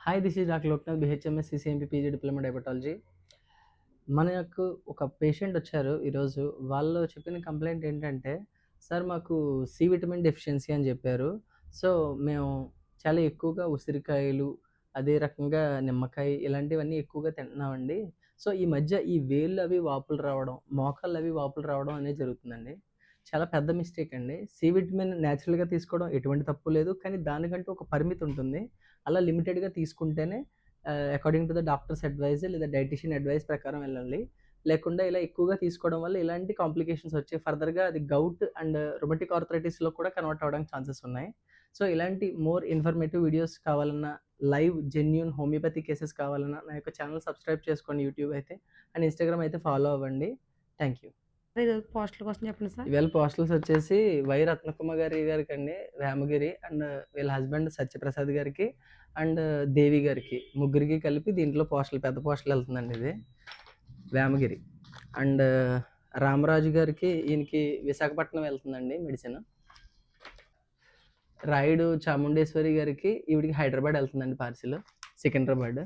Hi, this is doctor Loknath, BHMS CCMP PG diploma diabetology. మనకు ఒక patient వచ్చారు ఈరోజు. వాళ్ళు చెప్పిన కంప్లైంట్ ఏంటంటే, సార్ మాకు సి విటమిన్ డెఫిషియన్సీ అని చెప్పారు. సో, మేము చాలా ఎక్కువగా ఉసిరికాయలు, అదే రకంగా నిమ్మకాయ ఇలాంటివన్నీ ఎక్కువగా తింటున్నామండి. సో, ఈ మధ్య ఈ వేళ్ళు అవి వాపులు రావడం, మోకాళ్ళు అవి వాపులు రావడం అనేది జరుగుతుందండి. చాలా పెద్ద మిస్టేక్ అండి. సి విటమిన్ నేచురల్‌గా తీసుకోవడం ఎటువంటి తప్పు లేదు. కానీ దానికంటూ ఒక పరిమితి ఉంటుంది. అలా లిమిటెడ్‌గా తీసుకుంటేనే according to the doctor's advise లేదా డైటీషియన్ అడ్వైస్ ప్రకారం వెళ్ళాలి. లేకుండా ఇలా ఎక్కువగా తీసుకోవడం వల్ల ఇలాంటి కాంప్లికేషన్స్ వచ్చి ఫర్దర్‌గా అది గౌట్ అండ్ రుమటిక్ ఆర్థరైటిస్‌లో కూడా కన్వర్ట్ అవ్వడానికి ఛాన్సెస్ ఉన్నాయి. సో, ఇలాంటి మోర్ ఇన్ఫర్మేటివ్ వీడియోస్ కావాలన్నా, లైవ్ జెన్యూన్ హోమియోపతి కేసెస్ కావాలన్నా నా యొక్క ఛానెల్ సబ్స్క్రైబ్ చేసుకోండి యూట్యూబ్ అయితే. అండ్ ఇన్‌స్టాగ్రామ్ అయితే ఫాలో అవ్వండి. Thank you. ఈరోజు పోస్టుల కోసం చెప్పండి సార్. ఈవేళ పోస్టల్స్ వచ్చేసి వై రత్నకుమారి గారికండి, వేమగిరి అండ్ వీళ్ళ హస్బెండ్ సత్యప్రసాద్ గారికి అండ్ దేవి గారికి ముగ్గురికి కలిపి దీంట్లో పోస్టల్ పెద్ద పోస్టల్ వెళ్తుందండి ఇది వేమగిరి. అండ్ రామరాజు గారికి ఈయనకి విశాఖపట్నం వెళ్తుందండి మెడిసిన్. రాయుడు చాముండేశ్వరి గారికి ఈవిడికి హైదరాబాద్ వెళ్తుందండి పార్సిల్, సికింద్రాబాద్.